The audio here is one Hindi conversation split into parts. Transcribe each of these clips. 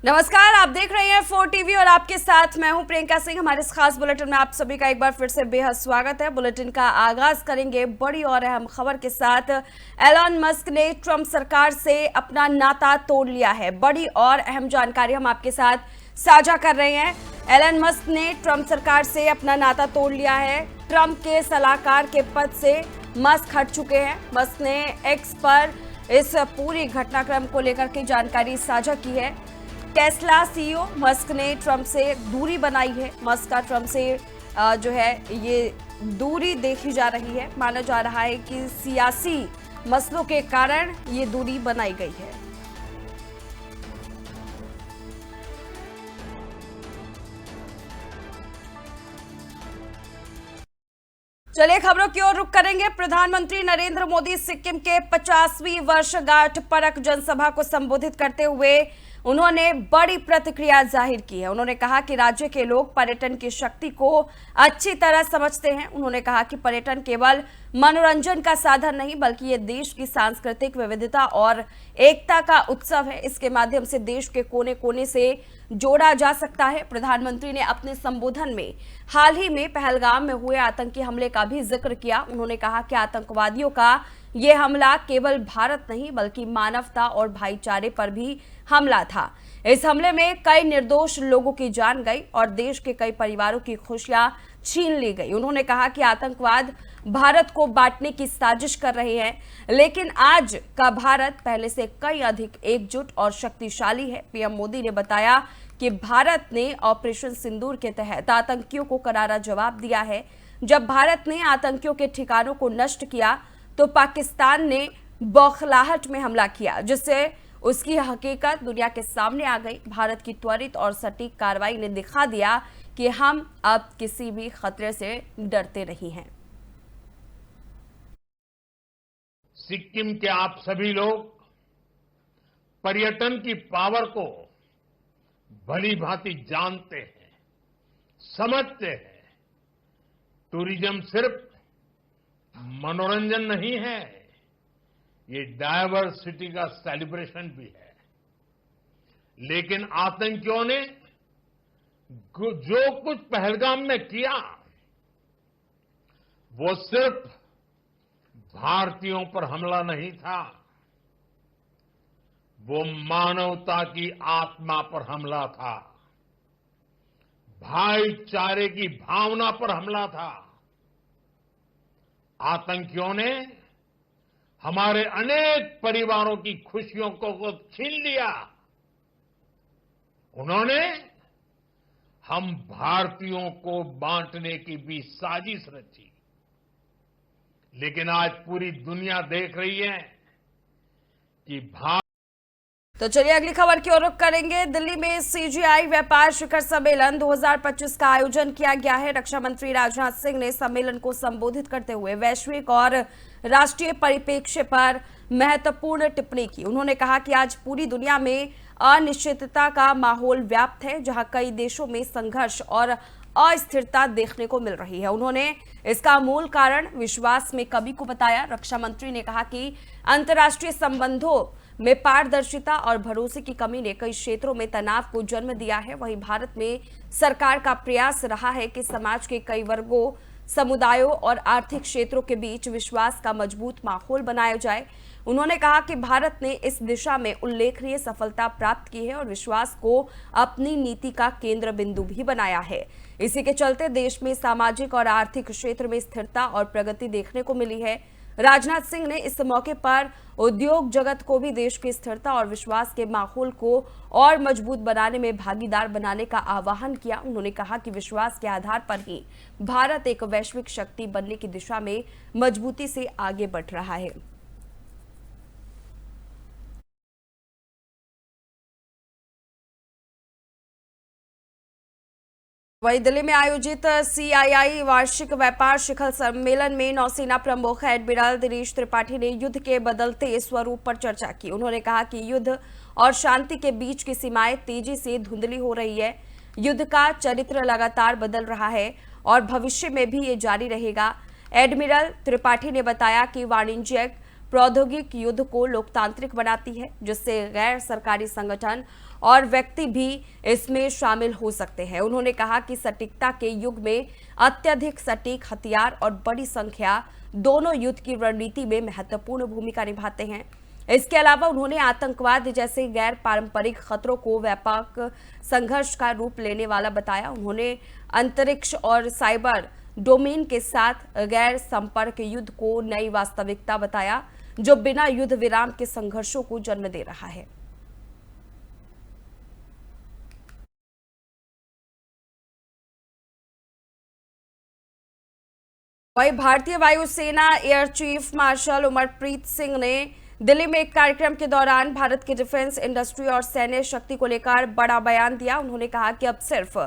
नमस्कार, आप देख रहे हैं 4 टीवी और आपके साथ मैं हूं प्रियंका सिंह। हमारे इस खास बुलेटिन में आप सभी का एक बार फिर से बेहद स्वागत है। बुलेटिन का आगाज करेंगे बड़ी और अहम खबर के साथ। एलन मस्क ने ट्रंप सरकार से अपना नाता तोड़ लिया है। बड़ी और अहम जानकारी हम आपके साथ साझा कर रहे हैं। एलन मस्क ने ट्रंप सरकार से अपना नाता तोड़ लिया है। ट्रंप के सलाहकार के पद से मस्क हट चुके हैं। मस्क ने एक्स पर इस पूरी घटनाक्रम को लेकर के जानकारी साझा की है। टेस्ला सीईओ मस्क ने ट्रंप से दूरी बनाई है। मस्क का ट्रंप से जो है ये दूरी देखी जा रही है। माना जा रहा है कि सियासी मसलों के कारण ये दूरी बनाई गई है। चलिए खबरों की ओर रुख करेंगे। प्रधानमंत्री नरेंद्र मोदी सिक्किम के 50वीं वर्षगांठ परक जनसभा को संबोधित करते हुए उन्होंने बड़ी प्रतिक्रिया जाहिर की है। उन्होंने कहा कि राज्य के लोग पर्यटन की शक्ति को अच्छी तरह समझते हैं। उन्होंने कहा कि पर्यटन केवल मनोरंजन का साधन नहीं बल्कि ये देश की सांस्कृतिक विविधता और एकता का उत्सव है। इसके माध्यम से देश के कोने कोने से जोड़ा जा सकता है। प्रधानमंत्री ने अपने संबोधन में हाल ही में पहलगाम में हुए आतंकी हमले का भी जिक्र किया। उन्होंने कहा कि आतंकवादियों का ये हमला केवल भारत नहीं बल्कि मानवता और भाईचारे पर भी हमला था। इस हमले में कई निर्दोष लोगों की जान गई और देश के कई परिवारों की खुशियां छीन ली गई। उन्होंने कहा कि आतंकवाद भारत को बांटने की साजिश कर रहे हैं, लेकिन आज का भारत पहले से कई अधिक एकजुट और शक्तिशाली है। पीएम मोदी ने बताया कि भारत ने ऑपरेशन सिंदूर के तहत आतंकियों को करारा जवाब दिया है। जब भारत ने आतंकियों के ठिकानों को नष्ट किया तो पाकिस्तान ने बौखलाहट में हमला किया, जिससे उसकी हकीकत दुनिया के सामने आ गई। भारत की त्वरित और सटीक कार्रवाई ने दिखा दिया कि हम अब किसी भी खतरे से डरते नहीं हैं। सिक्किम के आप सभी लोग पर्यटन की पावर को भली भांति जानते हैं, समझते हैं। टूरिज्म सिर्फ मनोरंजन नहीं है, ये डायवर्सिटी का सेलिब्रेशन भी है। लेकिन आतंकियों ने जो कुछ पहलगाम में किया वो सिर्फ भारतीयों पर हमला नहीं था, वो मानवता की आत्मा पर हमला था, भाईचारे की भावना पर हमला था। आतंकियों ने हमारे अनेक परिवारों की खुशियों को छीन लिया। उन्होंने हम भारतीयों को बांटने की भी साजिश रची। लेकिन आज पूरी दुनिया देख रही है कि तो चलिए अगली खबर की ओर रुख करेंगे। दिल्ली में सीजीआई व्यापार शिखर सम्मेलन 2025 का आयोजन किया गया है। रक्षा मंत्री राजनाथ सिंह ने सम्मेलन को संबोधित करते हुए वैश्विक और राष्ट्रीय परिप्रेक्ष्य पर महत्वपूर्ण टिप्पणी की। उन्होंने कहा कि आज पूरी दुनिया में अनिश्चितता का माहौल व्याप्त है, जहां कई देशों में संघर्ष और अस्थिरता देखने को मिल रही है। उन्होंने इसका मूल कारण विश्वास में कमी को बताया। रक्षा मंत्री ने कहा कि अंतर्राष्ट्रीय संबंधों में पारदर्शिता और भरोसे की कमी ने कई क्षेत्रों में तनाव को जन्म दिया है। वहीं भारत में सरकार का प्रयास रहा है कि समाज के कई वर्गों, समुदायों और आर्थिक क्षेत्रों के बीच विश्वास का मजबूत माहौल बनाया जाए। उन्होंने कहा कि भारत ने इस दिशा में उल्लेखनीय सफलता प्राप्त की है और विश्वास को अपनी नीति का केंद्र बिंदु भी बनाया है। इसी के चलते देश में सामाजिक और आर्थिक क्षेत्र में स्थिरता और प्रगति देखने को मिली है। राजनाथ सिंह ने इस मौके पर उद्योग जगत को भी देश की स्थिरता और विश्वास के माहौल को और मजबूत बनाने में भागीदार बनाने का आह्वान किया। उन्होंने कहा कि विश्वास के आधार पर ही भारत एक वैश्विक शक्ति बनने की दिशा में मजबूती से आगे बढ़ रहा है। वहीं दिल्ली में आयोजित सीआईआई वार्षिक व्यापार शिखर सम्मेलन में नौसेना प्रमुख एडमिरल दिनेश त्रिपाठी ने युद्ध के बदलते स्वरूप पर चर्चा की। उन्होंने कहा कि युद्ध और शांति के बीच की सीमाएं तेजी से धुंधली हो रही है। युद्ध का चरित्र लगातार बदल रहा है और भविष्य में भी ये जारी रहेगा। एडमिरल त्रिपाठी ने बताया कि वाणिज्यिक प्रौद्योगिक युद्ध को लोकतांत्रिक बनाती है, जिससे गैर सरकारी संगठन और व्यक्ति भी इसमें शामिल हो सकते हैं। उन्होंने कहा कि सटीकता के युग में अत्यधिक सटीक हथियार और बड़ी संख्या दोनों युद्ध की रणनीति में महत्वपूर्ण भूमिका निभाते हैं। इसके अलावा उन्होंने आतंकवाद जैसे गैर पारंपरिक खतरों को व्यापक संघर्ष का रूप लेने वाला बताया। उन्होंने अंतरिक्ष और साइबर डोमेन के साथ गैर संपर्क युद्ध को नई वास्तविकता बताया, जो बिना युद्ध विराम के संघर्षों को जन्म दे रहा है। वहीं भारतीय वायुसेना एयर चीफ मार्शल उमरप्रीत सिंह ने दिल्ली में एक कार्यक्रम के दौरान भारत की डिफेंस इंडस्ट्री और सैन्य शक्ति को लेकर बड़ा बयान दिया। उन्होंने कहा कि अब सिर्फ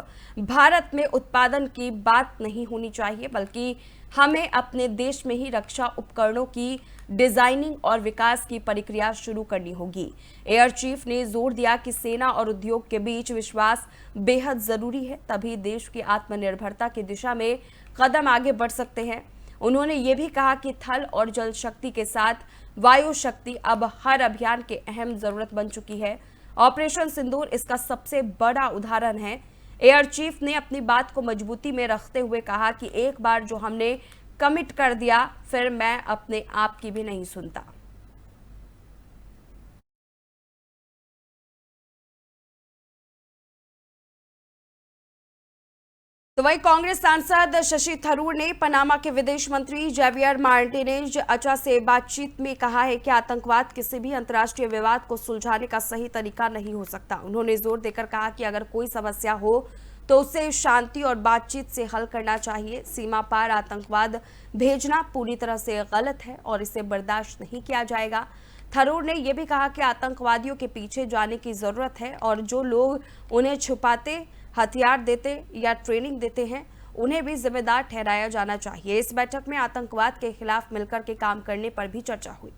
भारत में उत्पादन की बात नहीं होनी चाहिए, बल्कि हमें अपने देश में ही रक्षा उपकरणों की डिजाइनिंग और विकास की प्रक्रिया शुरू करनी होगी। एयर चीफ ने जोर दिया कि सेना और उद्योग के बीच विश्वास बेहद जरूरी है, तभी देश की आत्मनिर्भरता की दिशा में कदम आगे बढ़ सकते हैं। उन्होंने ये भी कहा कि थल और जल शक्ति के साथ वायु शक्ति अब हर अभियान की अहम जरूरत बन चुकी है। ऑपरेशन सिंदूर इसका सबसे बड़ा उदाहरण है। एयर चीफ ने अपनी बात को मजबूती में रखते हुए कहा कि एक बार जो हमने कमिट कर दिया, फिर मैं अपने आप की भी नहीं सुनता। तो वहीं कांग्रेस सांसद शशि थरूर ने पनामा के विदेश मंत्री जेवियर मार्टिनेज अचा से बातचीत में कहा है कि आतंकवाद किसी भी अंतर्राष्ट्रीय विवाद को सुलझाने का सही तरीका नहीं हो सकता। उन्होंने जोर देकर कहा कि अगर कोई समस्या हो तो उसे शांति और बातचीत से हल करना चाहिए। सीमा पार आतंकवाद भेजना पूरी तरह से गलत है और इसे बर्दाश्त नहीं किया जाएगा। थरूर ने यह भी कहा कि आतंकवादियों के पीछे जाने की जरूरत है और जो लोग उन्हें छुपाते, हथियार देते या ट्रेनिंग देते हैं, उन्हें भी जिम्मेदार ठहराया जाना चाहिए। इस बैठक में आतंकवाद के खिलाफ मिलकर के काम करने पर भी चर्चा हुई।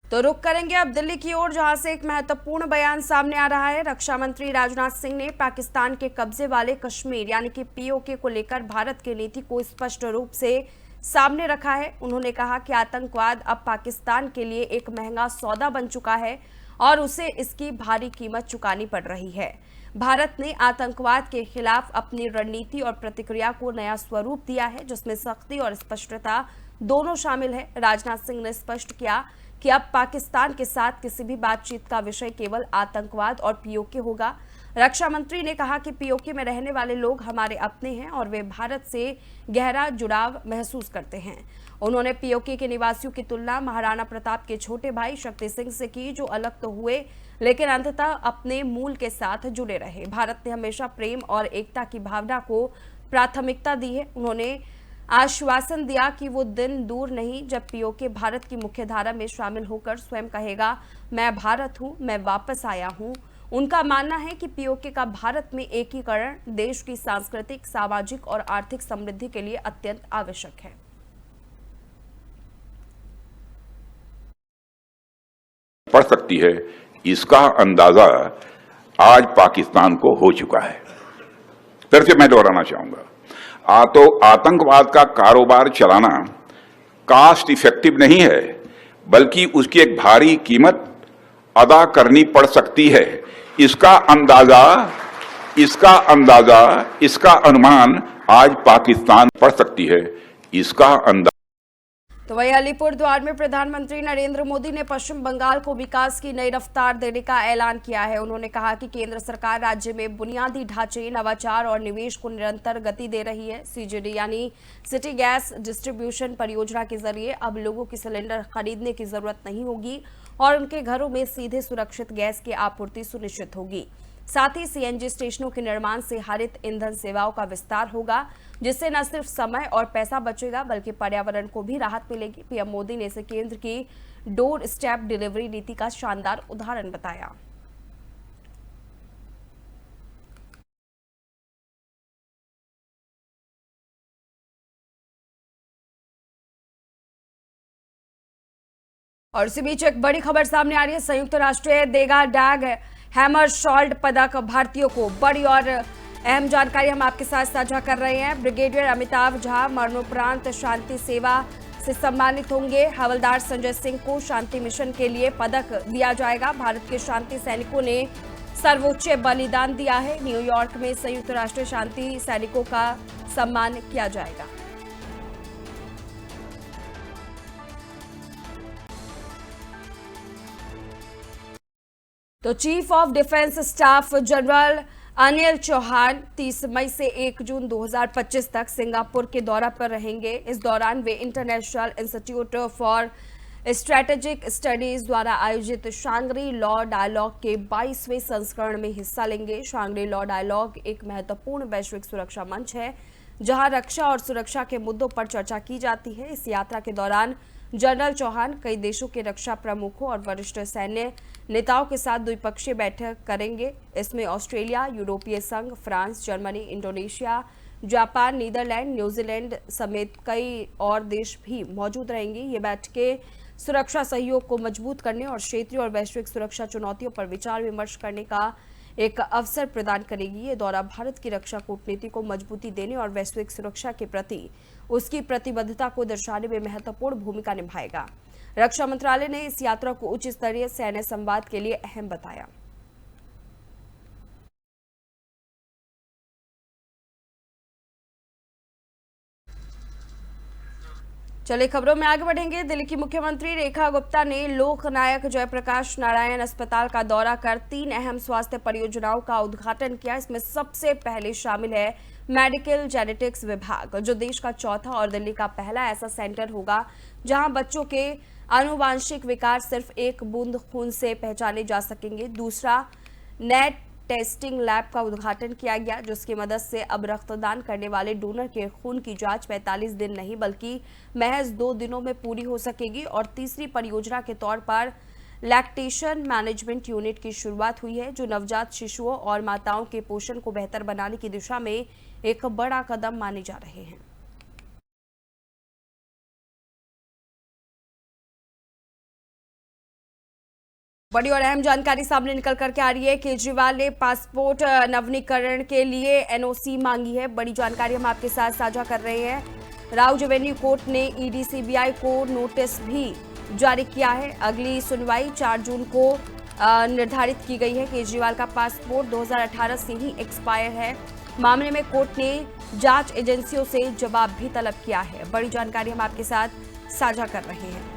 तो रुक करेंगे अब दिल्ली की ओर, जहां से एक महत्वपूर्ण बयान सामने आ रहा है। रक्षा मंत्री राजनाथ सिंह ने पाकिस्तान के कब्जे वाले कश्मीर यानी कि पीओके को लेकर भारत की नीति को स्पष्ट रूप से सामने रखा है। उन्होंने कहा कि आतंकवाद अब पाकिस्तान के लिए एक महंगा सौदा बन चुका है और उसे इसकी भारी कीमत चुकानी पड़ रही है। भारत ने आतंकवाद के खिलाफ अपनी रणनीति और प्रतिक्रिया को नया स्वरूप दिया है, जिसमें सख्ती और स्पष्टता दोनों शामिल है। राजनाथ सिंह ने स्पष्ट किया कि अब पाकिस्तान के साथ किसी भी बातचीत का विषय केवल आतंकवाद और पीओके होगा। रक्षा मंत्री ने कहा कि पीओके में रहने वाले लोग हमारे अपने हैं और वे भारत से गहरा जुड़ाव महसूस करते हैं। उन्होंने पीओके के निवासियों की तुलना महाराणा प्रताप के छोटे भाई शक्ति सिंह से की, जो अलग तो हुए लेकिन अंततः अपने मूल के साथ जुड़े रहे। भारत ने हमेशा प्रेम और एकता की भावना को प्राथमिकता दी है। उन्होंने आश्वासन दिया कि वो दिन दूर नहीं जब पीओके भारत की मुख्यधारा में शामिल होकर स्वयं कहेगा, मैं भारत हूं, मैं वापस आया हूं। उनका मानना है कि पीओके का भारत में एकीकरण देश की सांस्कृतिक, सामाजिक और आर्थिक समृद्धि के लिए अत्यंत आवश्यक है। पड़ सकती है, इसका अंदाजा आज पाकिस्तान को हो चुका है। फिर से मैं दोहराना चाहूंगा, तो आतंकवाद का कारोबार चलाना कास्ट इफेक्टिव नहीं है, बल्कि उसकी एक भारी कीमत अदा करनी पड़ सकती है। इसका अनुमान आज पाकिस्तान पड़ सकती है। इसका अंदाजा। तो वहीं अलीपुरद्वार में प्रधानमंत्री नरेंद्र मोदी ने पश्चिम बंगाल को विकास की नई रफ्तार देने का ऐलान किया है। उन्होंने कहा कि केंद्र सरकार राज्य में बुनियादी ढांचे, नवाचार और निवेश को निरंतर गति दे रही है। सीजीडी यानी सिटी गैस डिस्ट्रीब्यूशन परियोजना के जरिए अब लोगों की सिलेंडर खरीदने की जरूरत नहीं होगी और उनके घरों में सीधे सुरक्षित गैस की आपूर्ति सुनिश्चित होगी। साथ ही सीएनजी स्टेशनों के निर्माण से हरित ईंधन सेवाओं का विस्तार होगा, जिससे न सिर्फ समय और पैसा बचेगा बल्कि पर्यावरण को भी राहत मिलेगी। पीएम मोदी ने इसे केंद्र की डोर स्टेप डिलीवरी नीति का शानदार उदाहरण बताया। और इसी बीच एक बड़ी खबर सामने आ रही है। संयुक्त राष्ट्र देगा डैग हैमर शॉल्ड पदक भारतीयों को। बड़ी और अहम जानकारी हम आपके साथ साझा कर रहे हैं। ब्रिगेडियर अमिताभ झा मरणोपरांत शांति सेवा से सम्मानित होंगे। हवलदार संजय सिंह को शांति मिशन के लिए पदक दिया जाएगा। भारत के शांति सैनिकों ने सर्वोच्च बलिदान दिया है। न्यूयॉर्क में संयुक्त राष्ट्र शांति सैनिकों का सम्मान किया जाएगा। तो chief of defence staff general Anil Chauhan 30 मई से 1 जून 2025 तक सिंगापुर के दौरा पर रहेंगे। इस दौरान वे international institute for strategic studies द्वारा आयोजित शांग्री लॉ डायलॉग के 22वें संस्करण में हिस्सा लेंगे। शांग्री लॉ डायलॉग एक महत्वपूर्ण वैश्विक सुरक्षा मंच है जहां रक्षा और सुरक्षा के मुद्दों पर चर्चा की जाती है। इस यात्रा के दौरान जनरल चौहान कई देशों के रक्षा प्रमुखों और वरिष्ठ सैन्य नेताओं के साथ द्विपक्षीय बैठक करेंगे। इसमें ऑस्ट्रेलिया, यूरोपीय संघ, France, Germany, Indonesia, Japan, Netherland, New Zealand समेत कई और देश भी मौजूद रहेंगे। ये बैठकें सुरक्षा सहयोग को मजबूत करने और क्षेत्रीय और वैश्विक सुरक्षा चुनौतियों पर विचार विमर्श करने का एक अवसर प्रदान करेगी। ये दौरा भारत की रक्षा कूटनीति को मजबूती देने और वैश्विक सुरक्षा के प्रति उसकी प्रतिबद्धता को दर्शाने में महत्वपूर्ण भूमिका निभाएगा। रक्षा मंत्रालय ने इस यात्रा को उच्च स्तरीय सैन्य संवाद के लिए अहम बताया। चलिए खबरों में आगे बढ़ेंगे। दिल्ली की मुख्यमंत्री रेखा गुप्ता ने लोकनायक जयप्रकाश नारायण अस्पताल का दौरा कर 3 अहम स्वास्थ्य परियोजनाओं का उद्घाटन किया। इसमें सबसे पहले शामिल है मेडिकल जेनेटिक्स विभाग, जो देश का चौथा और दिल्ली का पहला ऐसा सेंटर होगा जहां बच्चों के आनुवांशिक विकार सिर्फ 1 बूंद खून से पहचाने जा सकेंगे। दूसरा, नेट टेस्टिंग लैब का उद्घाटन किया गया, जिसकी मदद से अब रक्तदान करने वाले डोनर के खून की जांच 45 दिन नहीं बल्कि महज 2 दिनों में पूरी हो सकेगी। और तीसरी परियोजना के तौर पर लैक्टेशन मैनेजमेंट यूनिट की शुरुआत हुई है, जो नवजात शिशुओं और माताओं के पोषण को बेहतर बनाने की दिशा में एक बड़ा कदम माने जा रहे हैं। बड़ी और अहम जानकारी सामने निकल करके आ रही है। केजरीवाल ने पासपोर्ट नवीनीकरण के लिए एनओसी मांगी है। बड़ी जानकारी हम आपके साथ साझा कर रहे हैं। राउज एवेन्यू कोर्ट ने ईडी सीबीआई को नोटिस भी जारी किया है। अगली सुनवाई 4 जून को निर्धारित की गई है। केजरीवाल का पासपोर्ट 2018 से ही एक्सपायर है। मामले में कोर्ट ने जांच एजेंसियों से जवाब भी तलब किया है। बड़ी जानकारी हम आपके साथ साझा कर रहे हैं।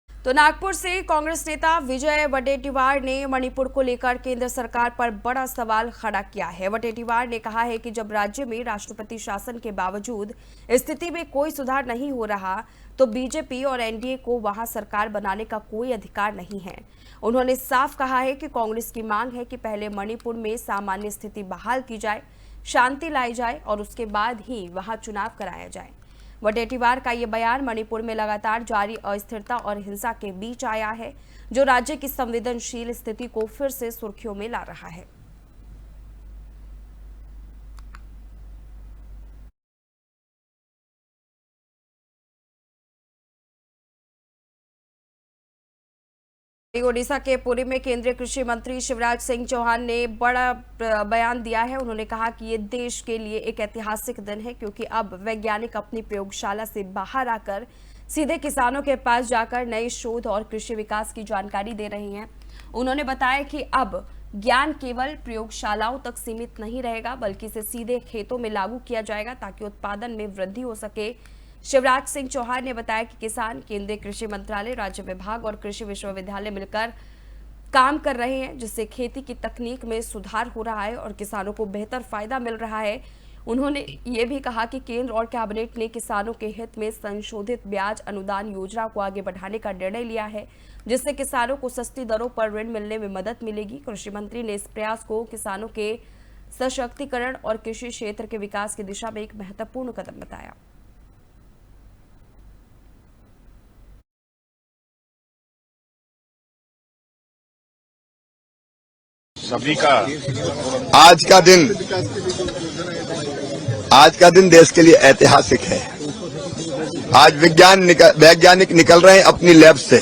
तो नागपुर से कांग्रेस नेता विजय वडेट्टीवार ने मणिपुर को लेकर केंद्र सरकार पर बड़ा सवाल खड़ा किया है। वडेट्टीवार ने कहा है कि जब राज्य में राष्ट्रपति शासन के बावजूद स्थिति में कोई सुधार नहीं हो रहा तो बीजेपी और एनडीए को वहां सरकार बनाने का कोई अधिकार नहीं है। उन्होंने साफ कहा है कि कांग्रेस की मांग है कि पहले मणिपुर में सामान्य स्थिति बहाल की जाए, शांति लाई जाए और उसके बाद ही वहां चुनाव कराया जाए। वडेट्टीवार का ये बयान मणिपुर में लगातार जारी अस्थिरता और हिंसा के बीच आया है, जो राज्य की संवेदनशील स्थिति को फिर से सुर्खियों में ला रहा है। ओडिशा के पुरी में केंद्रीय कृषि मंत्री शिवराज सिंह चौहान ने बड़ा बयान दिया है। उन्होंने कहा कि ये देश के लिए एक ऐतिहासिक दिन है, क्योंकि अब वैज्ञानिक अपनी प्रयोगशाला से बाहर आकर सीधे किसानों के पास जाकर नए शोध और कृषि विकास की जानकारी दे रहे हैं। उन्होंने बताया कि अब ज्ञान केवल प्रयोगशालाओं तक सीमित नहीं रहेगा, बल्कि इसे सीधे खेतों में लागू किया जाएगा ताकि उत्पादन में वृद्धि हो सके। शिवराज सिंह चौहान ने बताया कि किसान, केंद्रीय कृषि मंत्रालय, राज्य विभाग और कृषि विश्वविद्यालय मिलकर काम कर रहे हैं, जिससे खेती की तकनीक में सुधार हो रहा है और किसानों को बेहतर फायदा मिल रहा है। उन्होंने ये भी कहा कि केंद्र और कैबिनेट ने किसानों के हित में संशोधित ब्याज अनुदान योजना को आगे बढ़ाने का निर्णय लिया है, जिससे किसानों को सस्ती दरों पर ऋण मिलने में मदद मिलेगी। कृषि मंत्री ने इस प्रयास को किसानों के सशक्तिकरण और कृषि क्षेत्र के विकास की दिशा में एक महत्वपूर्ण कदम बताया। सभी का आज का दिन देश के लिए ऐतिहासिक है। आज वैज्ञानिक निकल रहे हैं अपनी लैब से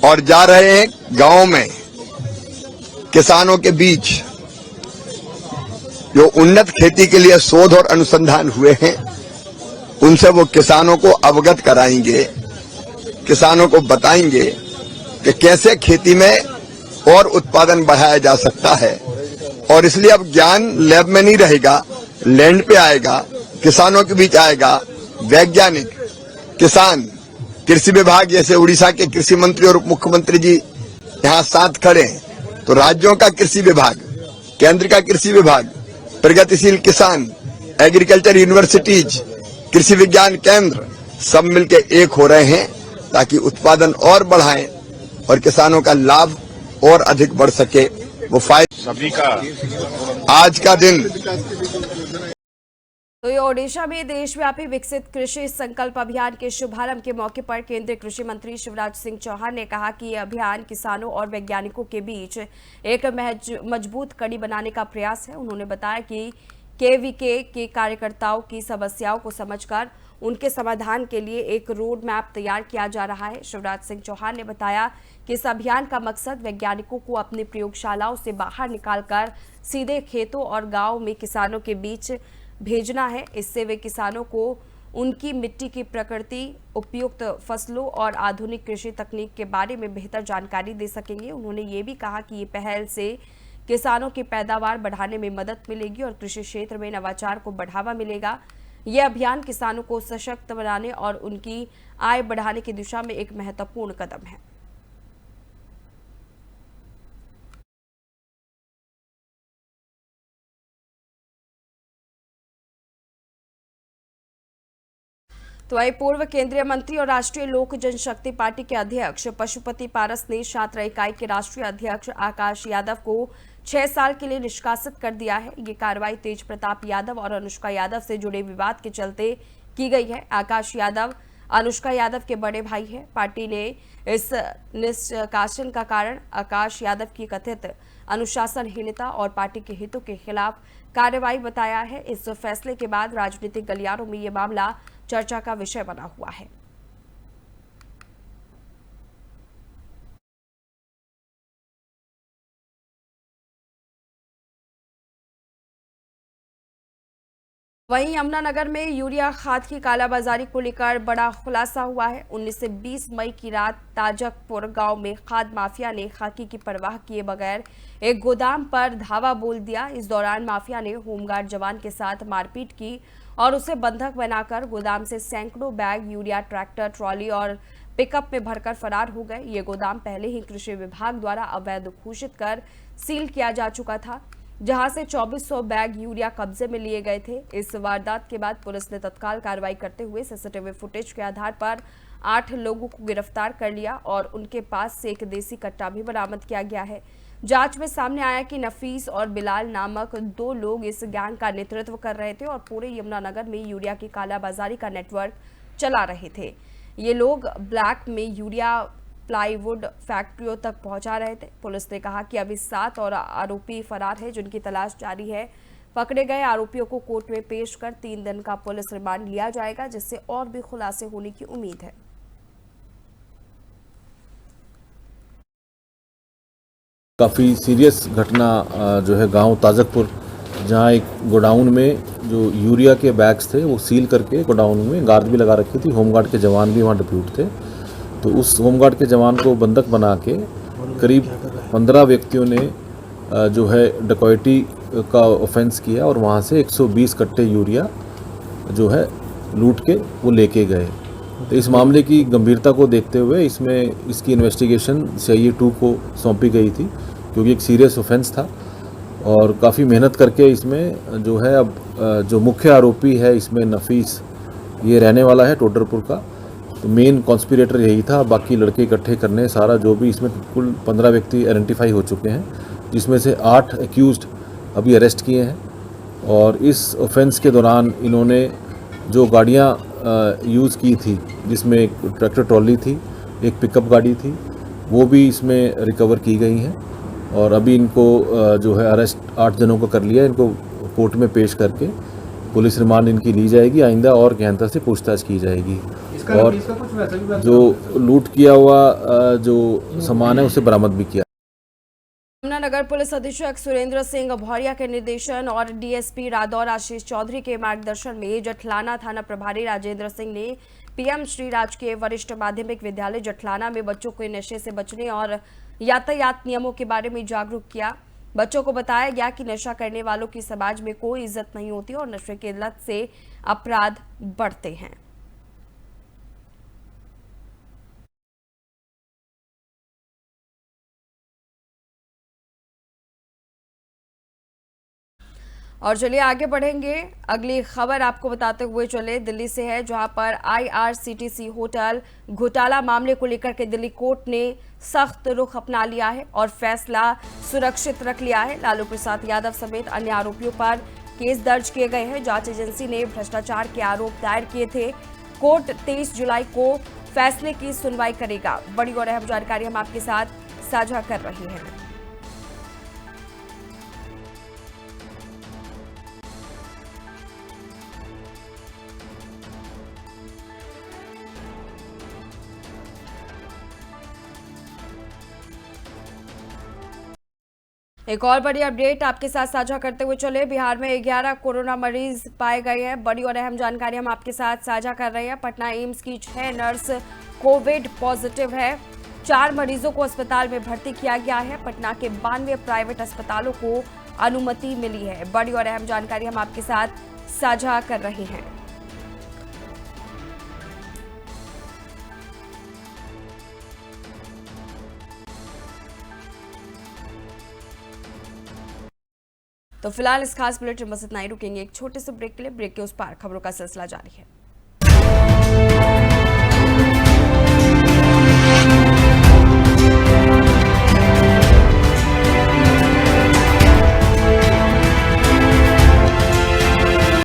और जा रहे हैं गांव में किसानों के बीच जो उन्नत खेती के लिए शोध और अनुसंधान हुए हैं उनसे वो किसानों को अवगत कराएंगे, किसानों को बताएंगे कि कैसे खेती में और उत्पादन बढ़ाया जा सकता है। और इसलिए अब ज्ञान लैब में नहीं रहेगा, लैंड पे आएगा, किसानों के बीच आएगा। वैज्ञानिक, किसान, कृषि विभाग जैसे उड़ीसा के कृषि मंत्री और उप मुख्यमंत्री जी यहाँ साथ खड़े हैं, तो राज्यों का कृषि विभाग, केंद्र का कृषि विभाग, प्रगतिशील किसान, एग्रीकल्चर यूनिवर्सिटीज, कृषि विज्ञान केंद्र सब मिलके एक हो रहे हैं ताकि उत्पादन और बढ़ाएं और किसानों का लाभ और अधिक बढ़ सके। वो फायदा सभी का आज का दिन। तो ये ओडिशा में देशव्यापी विकसित कृषि संकल्प अभियान के शुभारंभ के मौके पर केंद्रीय कृषि मंत्री शिवराज सिंह चौहान ने कहा कि ये अभियान किसानों और वैज्ञानिकों के बीच एक मजबूत कड़ी बनाने का प्रयास है। उन्होंने बताया कि केवीके के कार्यकर्ताओं की समस्याओं को समझकर उनके समाधान के लिए एक रोड मैप तैयार किया जा रहा है। शिवराज सिंह चौहान ने बताया कि इस अभियान का मकसद वैज्ञानिकों को अपनी प्रयोगशालाओं से बाहर निकालकर सीधे खेतों और गांव में किसानों के बीच भेजना है। इससे वे किसानों को उनकी मिट्टी की प्रकृति, उपयुक्त फसलों और आधुनिक कृषि तकनीक के बारे में बेहतर जानकारी दे सकेंगे। उन्होंने ये भी कहा कि ये पहल से किसानों की पैदावार बढ़ाने में मदद मिलेगी और कृषि क्षेत्र में नवाचार को बढ़ावा मिलेगा। यह अभियान किसानों को सशक्त बनाने और उनकी आय बढ़ाने की दिशा में एक महत्वपूर्ण कदम है। तो वही पूर्व केंद्रीय मंत्री और राष्ट्रीय लोक जनशक्ति पार्टी के अध्यक्ष पशुपति पारस ने छात्र इकाई के राष्ट्रीय अध्यक्ष आकाश यादव को 6 साल के लिए निष्कासित कर दिया है। ये कार्रवाई तेज प्रताप यादव और अनुष्का यादव से जुड़े विवाद के चलते की गई है। आकाश यादव अनुष्का यादव के बड़े भाई हैं। पार्टी ने इस निष्कासन का कारण आकाश यादव की कथित अनुशासनहीनता और पार्टी के हितों के खिलाफ कार्रवाई बताया है। इस फैसले के बाद राजनीतिक गलियारों में ये मामला चर्चा का विषय बना हुआ है। वहीं यमुनानगर में यूरिया खाद की कालाबाजारी को लेकर बड़ा खुलासा हुआ है। 19 से 20 मई की रात ताजकपुर गांव में खाद माफिया ने खाकी की परवाह किए बगैर एक गोदाम पर धावा बोल दिया। इस दौरान माफिया ने होमगार्ड जवान के साथ मारपीट की और उसे बंधक बनाकर गोदाम से सैकड़ों बैग यूरिया ट्रैक्टर, ट्रॉली और पिकअप में भरकर फरार हो गए। ये गोदाम पहले ही कृषि विभाग द्वारा अवैध घोषित कर सील किया जा चुका था, जहां से 2400 बैग यूरिया कब्जे में लिए गए थे। इस वारदात के बाद पुलिस ने तत्काल कार्रवाई करते हुए सीसीटीवी फुटेज के आधार पर 8 लोगों को गिरफ्तार कर लिया और उनके पास से एक देसी कट्टा भी बरामद किया गया है। जांच में सामने आया कि नफीस और बिलाल नामक 2 लोग इस गैंग का नेतृत्व कर रहे थे और पूरे यमुनानगर में यूरिया की कालाबाजारी का नेटवर्क चला रहे थे। ये लोग ब्लैक में यूरिया प्लाईवुड फैक्ट्रियों तक पहुंचा रहे थे। पुलिस ने कहा कि अभी 7 और आरोपी फरार है, जिनकी तलाश जारी है। पकड़े गए आरोपियों को कोर्ट में पेश कर 3 दिन का पुलिस रिमांड लिया जाएगा, जिससे और भी खुलासे होने की उम्मीद है। काफ़ी सीरियस घटना जो है गांव ताजकपुर, जहां एक गोडाउन में जो यूरिया के बैग्स थे वो सील करके गोडाउन में गार्ड भी लगा रखी थी। होमगार्ड के जवान भी वहां डिप्यूट थे। तो उस होमगार्ड के जवान को बंधक बना के करीब 15 व्यक्तियों ने जो है डकैती का ऑफेंस किया और वहां से 120 कट्टे यूरिया जो है लूट के वो लेके गए। तो इस मामले की गंभीरता को देखते हुए इसकी इन्वेस्टिगेशन CIA 2 को सौंपी गई थी, क्योंकि एक सीरियस ऑफेंस था। और काफ़ी मेहनत करके इसमें जो है अब जो मुख्य आरोपी है इसमें नफीस, ये रहने वाला है टोडरपुर का। तो मेन कॉन्स्पिरेटर यही था, बाकी लड़के इकट्ठे करने सारा जो भी इसमें कुल 15 व्यक्ति आइडेंटिफाई हो चुके हैं, जिसमें से 8 एक्यूज्ड अभी अरेस्ट किए हैं। और इस ऑफेंस के दौरान इन्होंने जो गाड़ियाँ यूज़ की थी, जिसमें एक ट्रैक्टर ट्रॉली थी, एक पिकअप गाड़ी थी, वो भी इसमें रिकवर की गई हैं। और अभी इनको जो है अरेस्ट 8 जनों को कर लिया। इनको कोर्ट में पेश करके पुलिस रिमांड इनकी ली जाएगी, आइंदा और गहनता से पूछताछ की जाएगी और जो लूट किया हुआ जो सामान है उसे बरामद भी किया। नगर पुलिस अधीक्षक सुरेंद्र सिंह भौरिया के निर्देशन और डीएसपी रादौर आशीष चौधरी के मार्गदर्शन में जठलाना थाना प्रभारी राजेंद्र सिंह ने पीएम श्री राजकीय वरिष्ठ माध्यमिक विद्यालय जठलाना में बच्चों को नशे से बचने और यातायात नियमों के बारे में जागरूक किया। बच्चों को बताया गया कि नशा करने वालों की समाज में कोई इज्जत नहीं होती और नशे की लत से अपराध बढ़ते हैं। और चलिए आगे बढ़ेंगे, अगली खबर आपको बताते हुए चले दिल्ली से है, जहां पर आईआरसीटीसी होटल घोटाला मामले को लेकर के दिल्ली कोर्ट ने सख्त रुख अपना लिया है और फैसला सुरक्षित रख लिया है। लालू प्रसाद यादव समेत अन्य आरोपियों पर केस दर्ज किए गए हैं। जांच एजेंसी ने भ्रष्टाचार के आरोप दायर किए थे। कोर्ट 23 जुलाई को फैसले की सुनवाई करेगा। बड़ी और अहम जानकारी हम आपके साथ साझा कर रहे हैं। एक और बड़ी अपडेट आपके साथ साझा करते हुए चले, बिहार में 11 कोरोना मरीज पाए गए हैं। बड़ी और अहम जानकारी हम आपके साथ साझा कर रहे हैं। पटना एम्स की 6 नर्स कोविड पॉजिटिव है। 4 मरीजों को अस्पताल में भर्ती किया गया है। पटना के 92 प्राइवेट अस्पतालों को अनुमति मिली है। बड़ी और अहम जानकारी हम आपके साथ साझा कर रहे हैं। तो फिलहाल इस खास बुलेटिन में बस इतना ही। रुकेंगे एक छोटे से ब्रेक के लिए। ब्रेक के उस पार खबरों का सिलसिला जारी है।